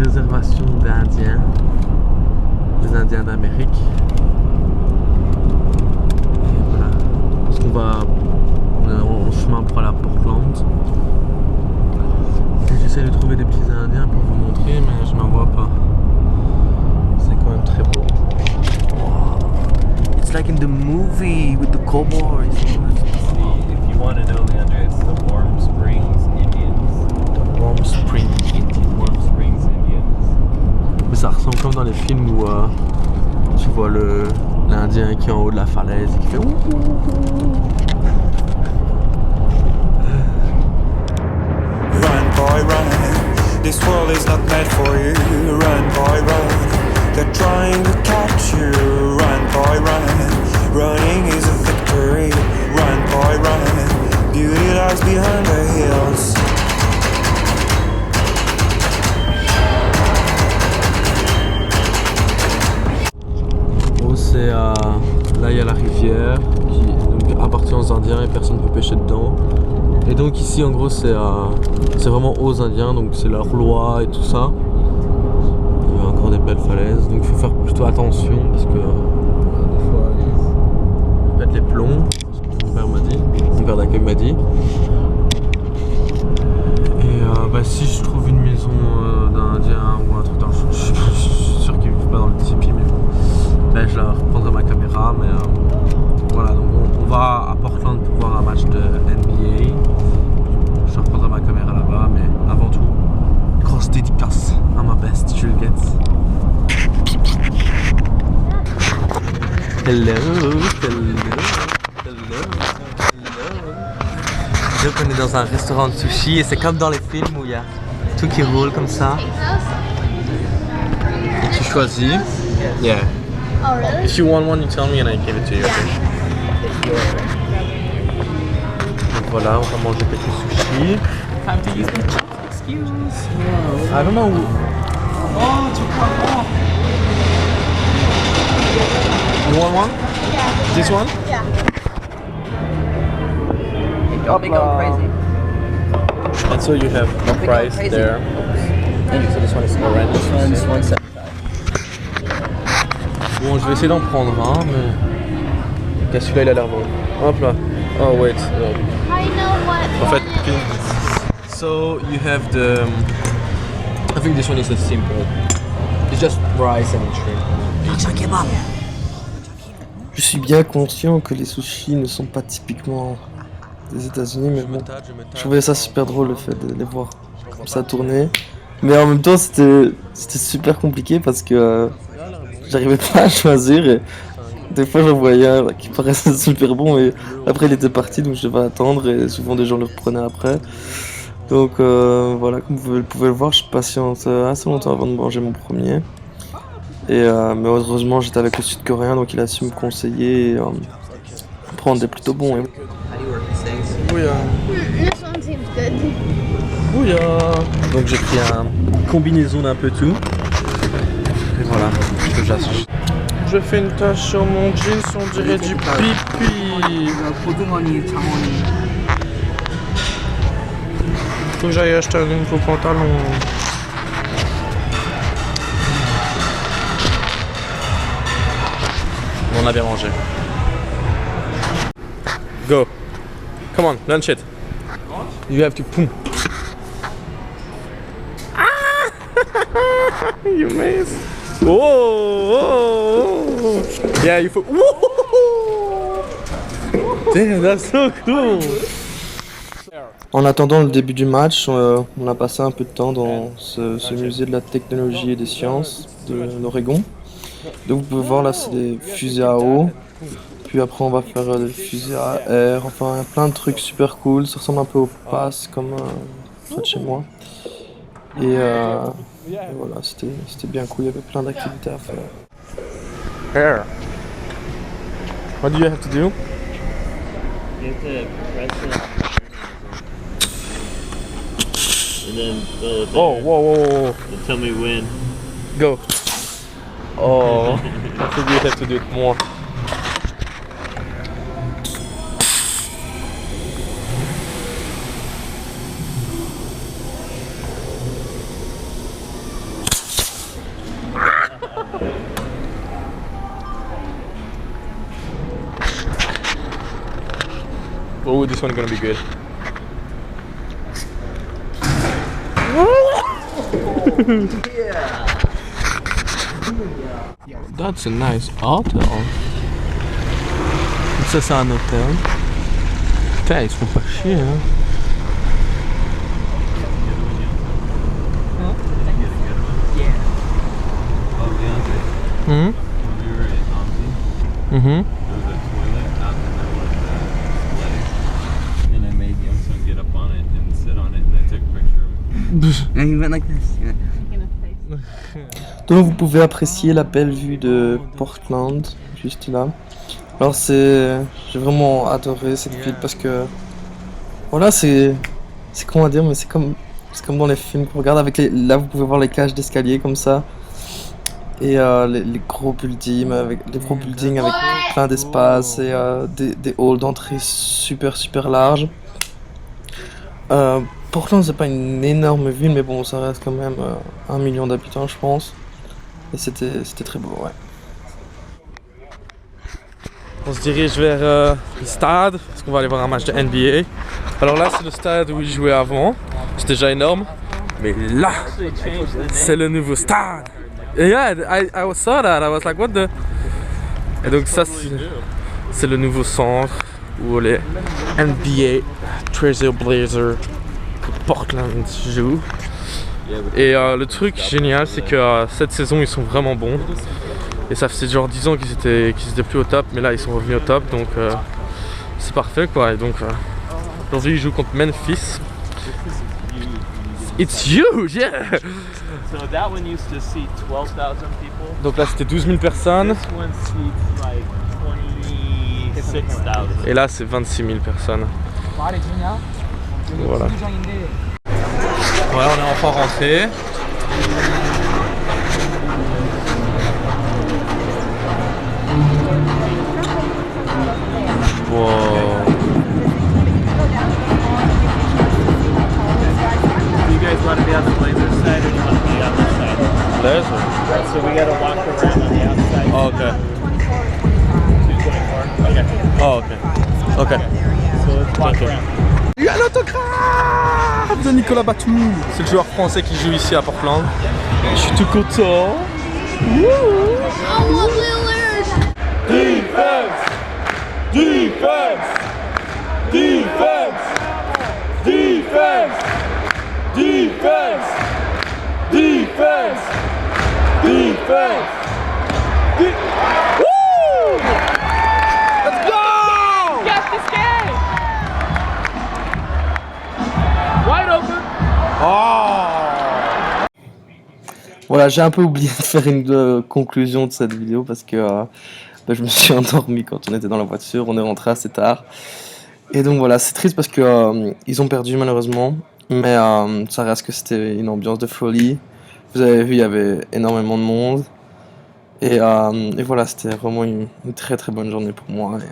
réservation d'Indiens, des Indiens d'Amérique. Et voilà, parce qu'on on est en chemin pour aller à Portland. Et j'essaie de trouver des petits Indiens pour vous montrer, mais je n'en vois pas. C'est quand même très beau. It's like in the movie with the cowboys. See, if you want to know, Leandra, it's the Warm Springs Indians. The Warm Spring Indians. Warm Springs Indians. Mais ça ressemble comme dans les films où tu vois l'Indien qui est en haut de la falaise et qui fait ouh. Run, boy, run. This world is not meant for you. Run, boy, run. They're trying to catch you. Run, boy, run. Running is a victory. Run, boy, run. Beauty lies behind the hills. Oh, c'est là il y a la rivière qui donc, appartient aux Indiens et personne ne peut pêcher dedans. Et donc ici en gros c'est vraiment aux Indiens, donc c'est leur loi et tout ça. Il y a encore des belles falaises, donc il faut faire plutôt attention parce que des fois ils mettent les plombs, ce que mon père m'a dit, mon père d'accueil m'a dit. Et si je trouve une maison d'Indien ou un truc dans le je suis sûr qu'ils vivent pas dans le tipi, mais ben, je leur prendrai ma caméra. Mais voilà, donc on va à Portland pour voir un match de NBA. Je leur prendrai ma caméra là-bas, mais avant tout, grosse dédicace à ma best Jules Getz. Hello, hello, hello. Donc on est dans un restaurant de sushi et c'est comme dans les films où il y a tout qui roule comme ça. Et tu choisis. Yeah. Oh, really? If you want one, you tell me and I give it to you. Donc voilà, on va manger quelques sushis. Time to use the chocolate. Excuse. I don't know. Oh, tu crois You want one? Yeah. This one? Yeah. Don't be going crazy. And so you have a Big price crazy. there. Thank you. So this one is orange. This one's 175. Bon, je vais essayer d'en prendre un, mais okay, celui-là il a l'air bon. Hop là. Oh wait. I know what. En fait, so you have the. I think this one is a simple. It's just rice and shrimp. Je suis bien conscient que les sushis ne sont pas typiquement des États-Unis, mais bon, je trouvais ça super drôle le fait de les voir comme ça tourner. Mais en même temps, c'était super compliqué parce que j'arrivais pas à choisir et des fois j'en voyais un qui paraissait super bon et après il était parti donc je devais attendre et souvent des gens le reprenaient après. Donc voilà, comme vous pouvez le voir, je patiente assez longtemps avant de manger mon premier. Et mais heureusement j'étais avec le sud-coréen donc il a su me conseiller et prendre des plutôt bons. Et... Bouya. This one seems good. Bouya. Donc j'ai pris une combinaison d'un peu tout. Et voilà, que j'assume. Je fais une tache sur mon jeans, on dirait du pipi. Faut que j'aille acheter un nouveau pantalon. On a bien mangé. Go. Come on, lunch it. You have to boom. Ah! You missed. Oh! Yeah, you faut. Damn, that's so cool. En attendant le début du match, on a passé un peu de temps dans ce musée de la technologie et des sciences de l'Oregon. Donc vous pouvez voir là, c'est des fusées à eau. Puis après on va faire des fusées à air, enfin il y a plein de trucs super cool, ça ressemble un peu au PASS comme près de chez moi. Et voilà, c'était bien cool, il y avait plein d'activités à faire. Here. What do you have to do? You have to press it. And then go there. Oh, whoa, whoa, whoa. And tell me when. Go. Oh, I think you have to do it more. Oh, this one gonna be good. That's a nice hotel. Ça c'est un hôtel. Putain, ils se font pas chier hein. When we were in Omni, Mhm. there was a toilet out in the middle of the place, and I made Youngsun get up on it and sit on it, and I took a picture of it. And he went like this. Yeah. Donc vous pouvez apprécier la belle vue de Portland, juste là. Alors j'ai vraiment adoré cette ville parce que, voilà, c'est comment dire, mais c'est comme dans les films qu'on regarde avec là vous pouvez voir les cages d'escalier comme ça. Et les gros buildings avec plein d'espace et des halls d'entrée super larges. Portland c'est pas une énorme ville mais bon ça reste quand même 1 million d'habitants je pense. Et c'était très beau ouais. On se dirige vers le stade parce qu'on va aller voir un match de NBA. Alors là c'est le stade où ils jouaient avant. C'est déjà énorme. Mais là c'est le nouveau stade. Yeah, I saw that. I was like, what the? Et donc ça, c'est le nouveau centre où les NBA Trailblazers Blazers Portland jouent. Et le truc génial, c'est que cette saison, ils sont vraiment bons. Et ça faisait genre 10 ans qu'ils étaient plus au top, mais là, ils sont revenus au top, donc c'est parfait, quoi. Et donc aujourd'hui, ils jouent contre Memphis. It's huge, yeah! So that one used to seat 12,000 people. Donc là c'était 12 000 personnes. This one seats like 26,000. Et là c'est 26 000 personnes. Voilà. Voilà, on est enfin rentré. Wow. Do you guys want to be on the Blazers side or do you want to be on this side? Blazer. So we got to walk around on the outside. Oh, ok. 224. Okay. Oh, ok. Ok. So let's walk around. Il y a l'autographe de Nicolas Batum. C'est le joueur français qui joue ici à Portland. Je suis tout content. I want Lillard. Defense! Defense! Defense! Defense! Defense! Defense! Defense! Woo! Let's go! Got this game! Wide open! Oh! Voilà, j'ai un peu oublié de faire une conclusion de cette vidéo parce que je me suis endormi quand on était dans la voiture, on est rentré assez tard. Et donc voilà, c'est triste parce que ils ont perdu malheureusement, mais ça reste que c'était une ambiance de folie. Vous avez vu, il y avait énormément de monde. Et voilà, c'était vraiment une très très bonne journée pour moi. Et,